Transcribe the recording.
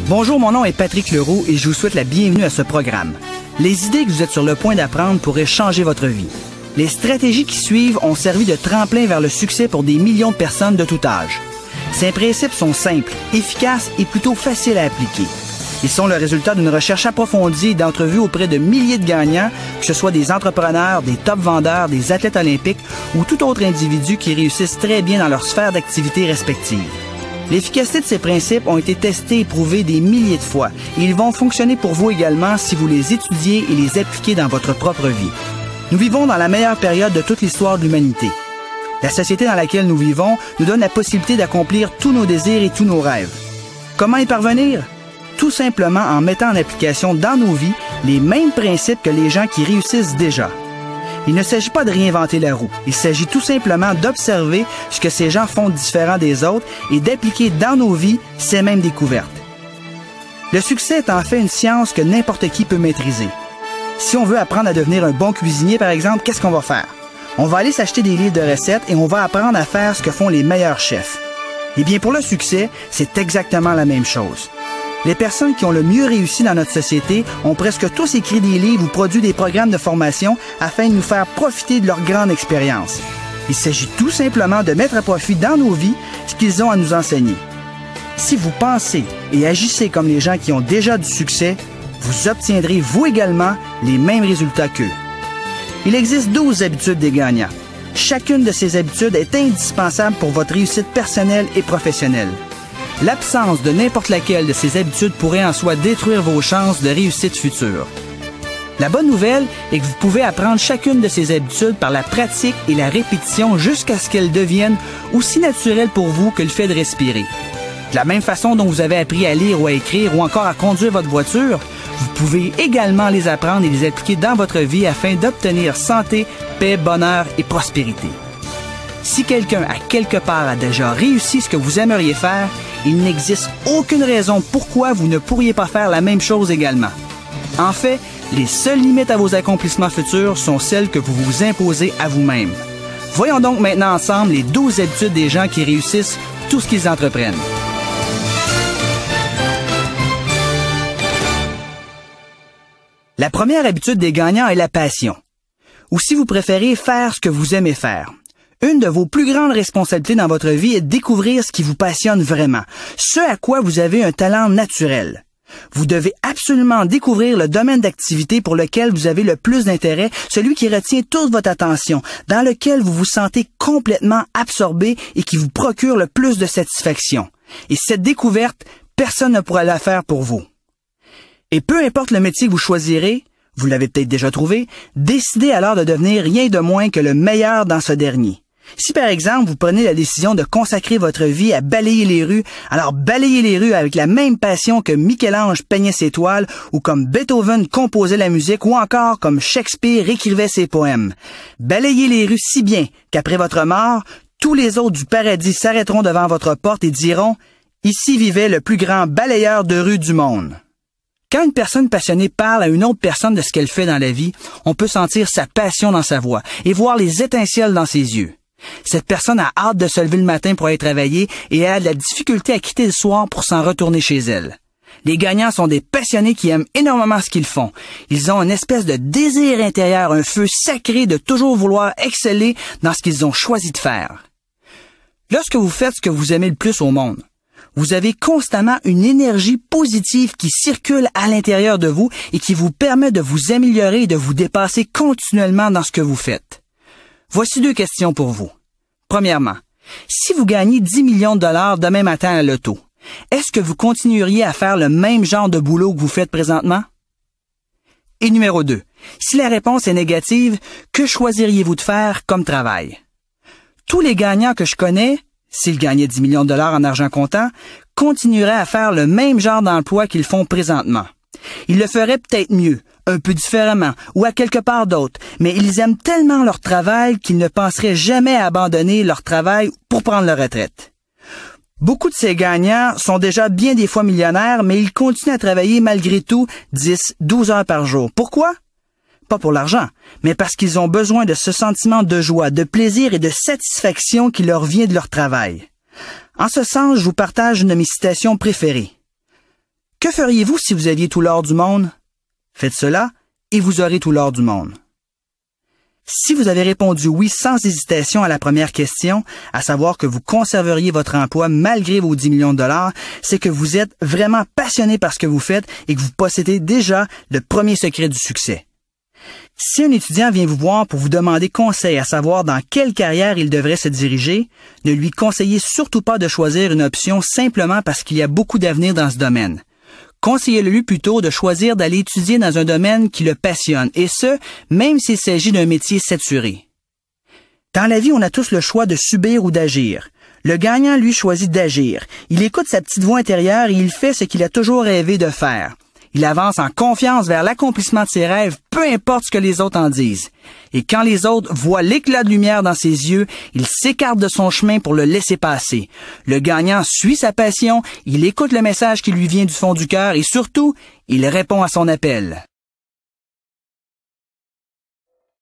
Bonjour, mon nom est Patrick Leroux et je vous souhaite la bienvenue à ce programme. Les idées que vous êtes sur le point d'apprendre pourraient changer votre vie. Les stratégies qui suivent ont servi de tremplin vers le succès pour des millions de personnes de tout âge. Ces principes sont simples, efficaces et plutôt faciles à appliquer. Ils sont le résultat d'une recherche approfondie et d'entrevues auprès de milliers de gagnants, que ce soit des entrepreneurs, des top vendeurs, des athlètes olympiques ou tout autre individu qui réussissent très bien dans leur sphère d'activité respective. L'efficacité de ces principes ont été testés et prouvés des milliers de fois et ils vont fonctionner pour vous également si vous les étudiez et les appliquez dans votre propre vie. Nous vivons dans la meilleure période de toute l'histoire de l'humanité. La société dans laquelle nous vivons nous donne la possibilité d'accomplir tous nos désirs et tous nos rêves. Comment y parvenir? Tout simplement en mettant en application dans nos vies les mêmes principes que les gens qui réussissent déjà. Il ne s'agit pas de réinventer la roue. Il s'agit tout simplement d'observer ce que ces gens font de différent des autres et d'appliquer dans nos vies ces mêmes découvertes. Le succès est en fait une science que n'importe qui peut maîtriser. Si on veut apprendre à devenir un bon cuisinier, par exemple, qu'est-ce qu'on va faire? On va aller s'acheter des livres de recettes et on va apprendre à faire ce que font les meilleurs chefs. Eh bien, pour le succès, c'est exactement la même chose. Les personnes qui ont le mieux réussi dans notre société ont presque tous écrit des livres ou produit des programmes de formation afin de nous faire profiter de leur grande expérience. Il s'agit tout simplement de mettre à profit dans nos vies ce qu'ils ont à nous enseigner. Si vous pensez et agissez comme les gens qui ont déjà du succès, vous obtiendrez vous également les mêmes résultats qu'eux. Il existe 12 habitudes des gagnants. Chacune de ces habitudes est indispensable pour votre réussite personnelle et professionnelle. L'absence de n'importe laquelle de ces habitudes pourrait en soi détruire vos chances de réussite future. La bonne nouvelle est que vous pouvez apprendre chacune de ces habitudes par la pratique et la répétition jusqu'à ce qu'elles deviennent aussi naturelles pour vous que le fait de respirer. De la même façon dont vous avez appris à lire ou à écrire ou encore à conduire votre voiture, vous pouvez également les apprendre et les appliquer dans votre vie afin d'obtenir santé, paix, bonheur et prospérité. Si quelqu'un à quelque part a déjà réussi ce que vous aimeriez faire, il n'existe aucune raison pourquoi vous ne pourriez pas faire la même chose également. En fait, les seules limites à vos accomplissements futurs sont celles que vous vous imposez à vous-même. Voyons donc maintenant ensemble les 12 habitudes des gens qui réussissent tout ce qu'ils entreprennent. La première habitude des gagnants est la passion. Ou si vous préférez, faire ce que vous aimez faire. Une de vos plus grandes responsabilités dans votre vie est de découvrir ce qui vous passionne vraiment, ce à quoi vous avez un talent naturel. Vous devez absolument découvrir le domaine d'activité pour lequel vous avez le plus d'intérêt, celui qui retient toute votre attention, dans lequel vous vous sentez complètement absorbé et qui vous procure le plus de satisfaction. Et cette découverte, personne ne pourra la faire pour vous. Et peu importe le métier que vous choisirez, vous l'avez peut-être déjà trouvé, décidez alors de devenir rien de moins que le meilleur dans ce dernier. Si par exemple vous prenez la décision de consacrer votre vie à balayer les rues, alors balayez les rues avec la même passion que Michel-Ange peignait ses toiles, ou comme Beethoven composait la musique, ou encore comme Shakespeare écrivait ses poèmes. Balayez les rues si bien qu'après votre mort, tous les autres du paradis s'arrêteront devant votre porte et diront « Ici vivait le plus grand balayeur de rue du monde ». Quand une personne passionnée parle à une autre personne de ce qu'elle fait dans la vie, on peut sentir sa passion dans sa voix et voir les étincelles dans ses yeux. Cette personne a hâte de se lever le matin pour aller travailler et elle a de la difficulté à quitter le soir pour s'en retourner chez elle. Les gagnants sont des passionnés qui aiment énormément ce qu'ils font. Ils ont une espèce de désir intérieur, un feu sacré de toujours vouloir exceller dans ce qu'ils ont choisi de faire. Lorsque vous faites ce que vous aimez le plus au monde, vous avez constamment une énergie positive qui circule à l'intérieur de vous et qui vous permet de vous améliorer et de vous dépasser continuellement dans ce que vous faites. Voici 2 questions pour vous. Premièrement, si vous gagnez 10 millions de dollars demain matin à la loto, est-ce que vous continueriez à faire le même genre de boulot que vous faites présentement? Et numéro 2, si la réponse est négative, que choisiriez-vous de faire comme travail? Tous les gagnants que je connais, s'ils gagnaient 10 millions de dollars en argent comptant, continueraient à faire le même genre d'emploi qu'ils font présentement. Ils le feraient peut-être mieux, un peu différemment, ou à quelque part d'autre, mais ils aiment tellement leur travail qu'ils ne penseraient jamais à abandonner leur travail pour prendre leur retraite. Beaucoup de ces gagnants sont déjà bien des fois millionnaires, mais ils continuent à travailler malgré tout 10-12 heures par jour. Pourquoi? Pas pour l'argent, mais parce qu'ils ont besoin de ce sentiment de joie, de plaisir et de satisfaction qui leur vient de leur travail. En ce sens, je vous partage une de mes citations préférées. Que feriez-vous si vous aviez tout l'or du monde? Faites cela et vous aurez tout l'or du monde. Si vous avez répondu oui sans hésitation à la première question, à savoir que vous conserveriez votre emploi malgré vos 10 millions de dollars, c'est que vous êtes vraiment passionné par ce que vous faites et que vous possédez déjà le premier secret du succès. Si un étudiant vient vous voir pour vous demander conseil à savoir dans quelle carrière il devrait se diriger, ne lui conseillez surtout pas de choisir une option simplement parce qu'il y a beaucoup d'avenir dans ce domaine. Conseillez-le plutôt de choisir d'aller étudier dans un domaine qui le passionne, et ce, même s'il s'agit d'un métier saturé. Dans la vie, on a tous le choix de subir ou d'agir. Le gagnant, lui, choisit d'agir. Il écoute sa petite voix intérieure et il fait ce qu'il a toujours rêvé de faire. Il avance en confiance vers l'accomplissement de ses rêves, peu importe ce que les autres en disent. Et quand les autres voient l'éclat de lumière dans ses yeux, il s'écarte de son chemin pour le laisser passer. Le gagnant suit sa passion, il écoute le message qui lui vient du fond du cœur et surtout, il répond à son appel.